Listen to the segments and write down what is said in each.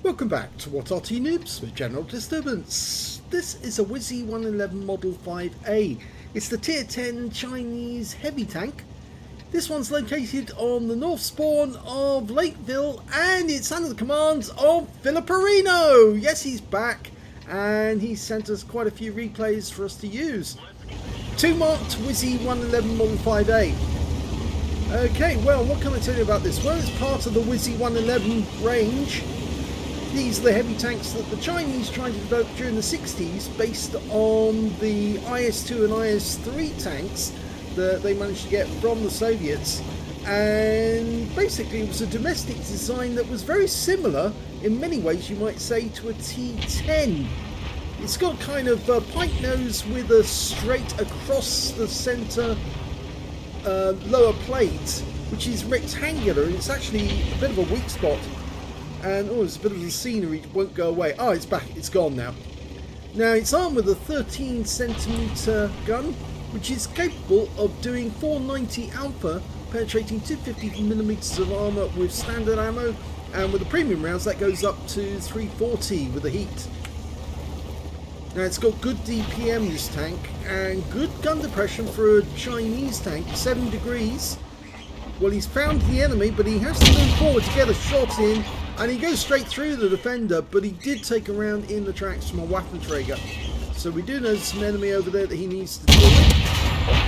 Welcome back to What Arty Noobs with General Disturbance. This is a WZ-111 Model 5A. It's the Tier 10 Chinese heavy tank. This one's located on the north spawn of Lakeville and it's under the commands of FiliPer1n0. Yes, he's back and he sent us quite a few replays for us to use. Two marked WZ-111 Model 5A. Okay, well, what can I tell you about this? Well, it's part of the WZ-111 range. These are the heavy tanks that the Chinese tried to develop during the 60s based on the IS-2 and IS-3 tanks that they managed to get from the Soviets. And basically it was a domestic design that was very similar in many ways, you might say, to a T-10. It's got kind of a pike nose with a straight across the centre lower plate, which is rectangular, and it's actually a bit of a weak spot. And oh, there's a bit of the scenery won't go away. Oh, it's back, it's gone now. Now it's armed with a 13cm gun, which is capable of doing 490 alpha, penetrating 250mm of armour with standard ammo, and with the premium rounds that goes up to 340 with the heat. Now it's got good DPM, this tank, and good gun depression for a Chinese tank, 7 degrees. Well, he's found the enemy, but he has to move forward to get a shot in, and he goes straight through the defender, but he did take a round in the tracks from a Waffenträger. So we do know there's some enemy over there that he needs to deal with.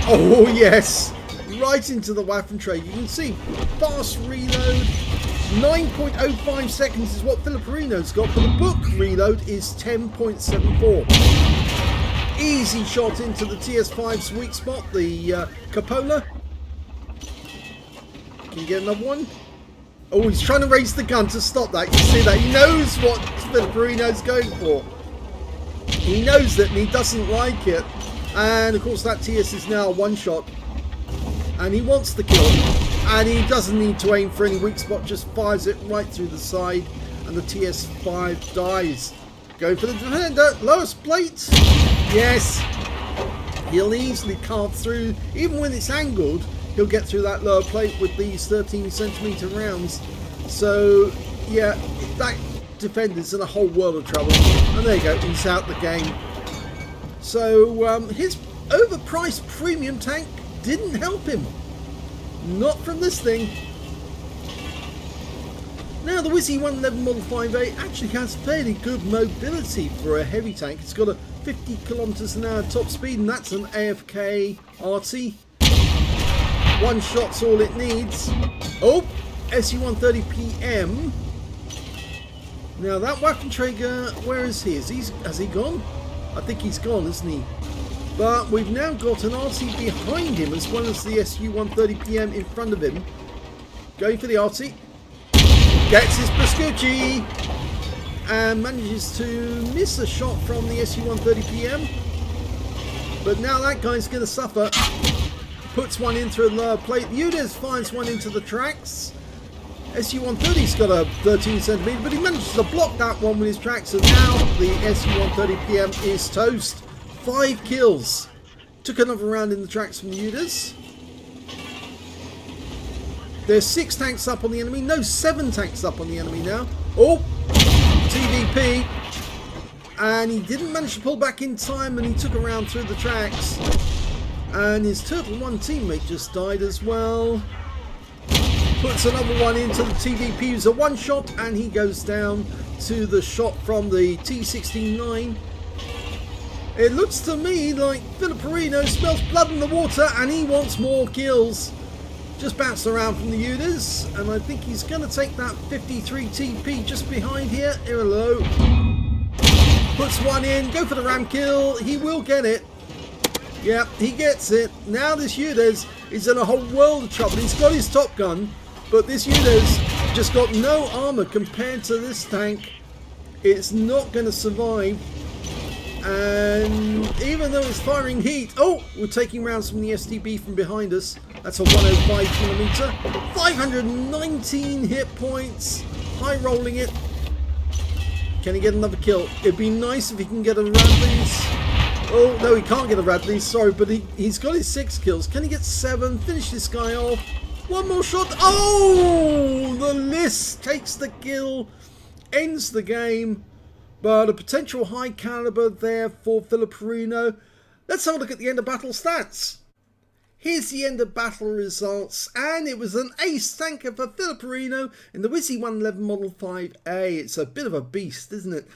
Oh yes! Right into the Waffenträger. You can see, fast reload, 9.05 seconds is what FiliPer1n0's got, but the book reload is 10.74. Easy shot into the TS5's weak spot, the cupola. Can you get another one? Oh, he's trying to raise the gun to stop that. You see that? He knows what FiliPer1n0's going for. He knows that and he doesn't like it. And of course that TS is now a one shot. And he wants the kill. And he doesn't need to aim for any weak spot, just fires it right through the side. And the TS5 dies. Going for the defender. Lowest plate. Yes. He'll easily carve through. Even when it's angled, he'll get through that lower plate with these 13cm rounds. So yeah, that defender's in a whole world of trouble. And there you go, he's out the game. So his overpriced premium tank didn't help him. Not from this thing. Now the WZ-111 Model 5A actually has fairly good mobility for a heavy tank. It's got a 50 km/h top speed, and that's an AFK Arty. One shot's all it needs. Oh, SU-130PM. Now that Waffenträger, where is he? Has he gone? I think he's gone, isn't he? But we've now got an Arty behind him as well as the SU-130PM in front of him. Going for the Arty. Gets his Pascucci. And manages to miss a shot from the SU-130PM. But now that guy's going to suffer. Puts one in through the lower plate. Udes finds one into the tracks. SU-130's got a 13cm, but he manages to block that one with his tracks, and now the SU-130PM is toast. 5 kills. Took another round in the tracks from the Udes. There's 6 tanks up on the enemy. No, 7 tanks up on the enemy now. Oh, TVP. And he didn't manage to pull back in time, and he took a round through the tracks. And his Turtle 1 teammate just died as well. Puts another one into the TVP, who's a one shot, and he goes down to the shot from the T69. It looks to me like FiliPer1n0 smells blood in the water and he wants more kills. Just bounced around from the Udes, and I think he's going to take that 53 TP just behind here. Hello. Puts one in, go for the ram kill. He will get it. Yeah, he gets it. Now this Udes is in a whole world of trouble. He's got his top gun, but this Udes just got no armor compared to this tank. It's not going to survive. And even though it's firing heat, oh, we're taking rounds from the STB from behind us. That's a 105mm, 519 hit points, high rolling it. Can he get another kill? It'd be nice if he can get a Radley's. Oh, no, he can't get a Radley's, sorry, but he's got his 6 kills. Can he get 7? Finish this guy off. One more shot. Oh, the list takes the kill. ends the game, but a potential high caliber there for FiliPer1n0. Let's have a look at the end of battle stats. Here's the end of battle results, and it was an ace tanker for FiliPer1n0 in the WZ-111 Model 5A. It's a bit of a beast, isn't it?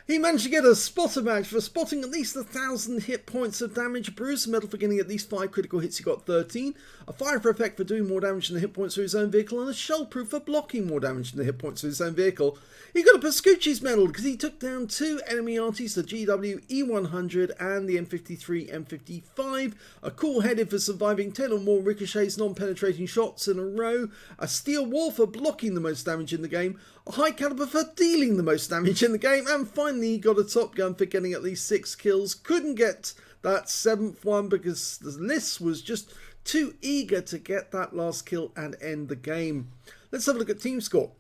He managed to get a spotter badge for spotting at least 1,000 hit points of damage, a bruiser medal for getting at least 5 critical hits, he got 13, a fire for effect for doing more damage than the hit points of his own vehicle, and a shell proof for blocking more damage than the hit points of his own vehicle. He got a Pascucci's medal because he took down 2 enemy Artys, the GWE-100 and the M53-M55, a cool headed for surviving 10 or more ricochets, non-penetrating shots in a row, a steel wall for blocking the most damage in the game, a high caliber for dealing the most damage in the game, and finally he got a top gun for getting at least 6 kills. Couldn't get that 7th one because the list was just too eager to get that last kill and end the game. Let's have a look at team score.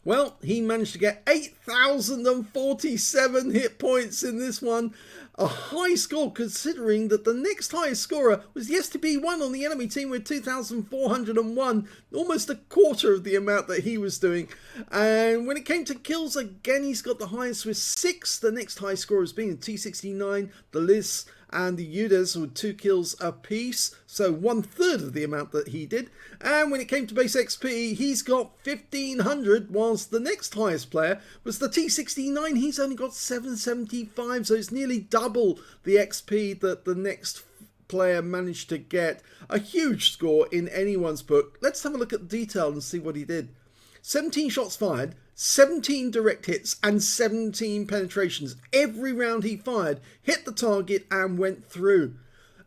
Well, he managed to get 8,047 hit points in this one. A high score considering that the next highest scorer was the STP1 on the enemy team with 2,401. Almost a quarter of the amount that he was doing. And when it came to kills, again, he's got the highest with 6. The next highest scorers being the T69, the Liz, and the Udes with 2 kills apiece, so 1/3 of the amount that he did. And when it came to base XP, he's got 1,500, whilst the next highest player was the T69. He's only got 775, so it's nearly double the XP that the next player managed to get. A huge score in anyone's book. Let's have a look at the detail and see what he did. 17 shots fired, 17 direct hits and 17 penetrations. Every round he fired hit the target and went through.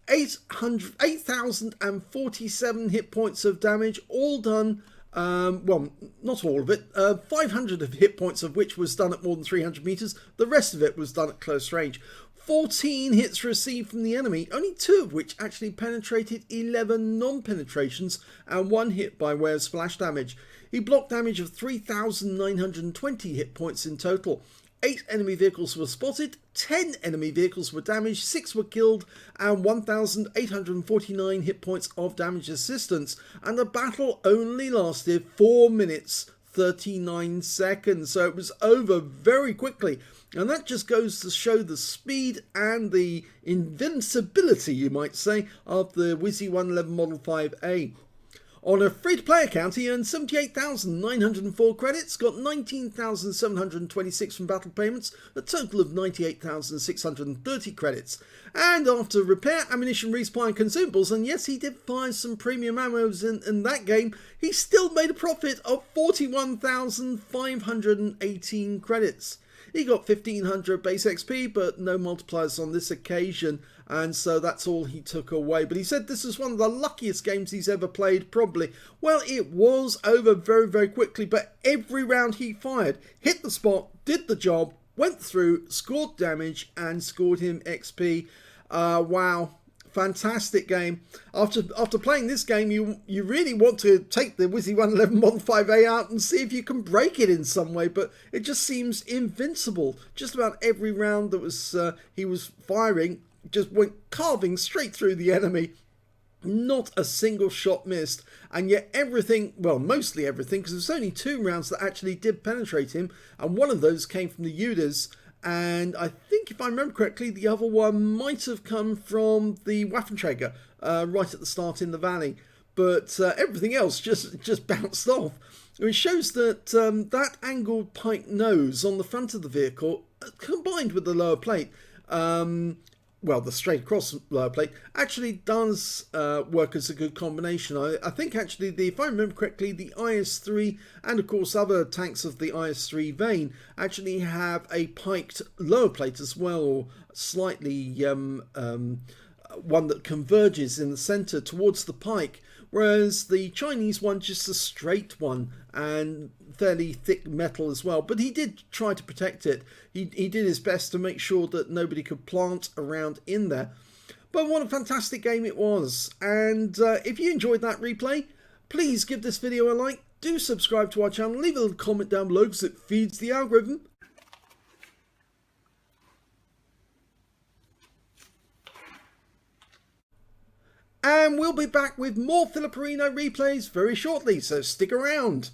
8,047 hit points of damage, all done, well, not all of it, 500 of hit points of which was done at more than 300 meters. The rest of it was done at close range. 14 hits received from the enemy, only 2 of which actually penetrated, 11 non-penetrations and 1 hit by way of splash damage. He blocked damage of 3,920 hit points in total. 8 enemy vehicles were spotted, 10 enemy vehicles were damaged, 6 were killed, and 1,849 hit points of damage assistance. And the battle only lasted 4 minutes 39 seconds, so it was over very quickly. And that just goes to show the speed and the invincibility, you might say, of the WZ-111 Model 5A. On a free-to-play account, he earned 78,904 credits, got 19,726 from battle payments, a total of 98,630 credits. And after repair, ammunition, resupply and consumables, and yes, he did fire some premium ammos in that game, he still made a profit of 41,518 credits. He got 1,500 base XP, but no multipliers on this occasion, and so that's all he took away. But he said this was one of the luckiest games he's ever played, probably. Well, it was over very, very quickly, but every round he fired hit the spot, did the job, went through, scored damage, and scored him XP. Wow. Fantastic game. After playing this game, you really want to take the WZ-111 Model 5A out and see if you can break it in some way, but it just seems invincible. Just about every round that was he was firing just went carving straight through the enemy. Not a single shot missed, and yet everything, well, mostly everything, because there's only 2 rounds that actually did penetrate him, and one of those came from the Udes. And I think, if I remember correctly, the other one might have come from the Waffenträger right at the start in the valley. But everything else just bounced off. It shows that that angled pike nose on the front of the vehicle, combined with the lower plate, well, the straight across lower plate, actually does work as a good combination. I think actually, if I remember correctly, the IS-3 and of course other tanks of the IS-3 vein actually have a piked lower plate as well, or slightly one that converges in the center towards the pike, whereas the Chinese one just a straight one and fairly thick metal as well. But he did try to protect it. He did his best to make sure that nobody could plant around in there. But what a fantastic game it was. And if you enjoyed that replay, please give this video a like, do subscribe to our channel, leave a little comment down below because it feeds the algorithm. And we'll be back with more FiliPer1n0 replays very shortly, so stick around.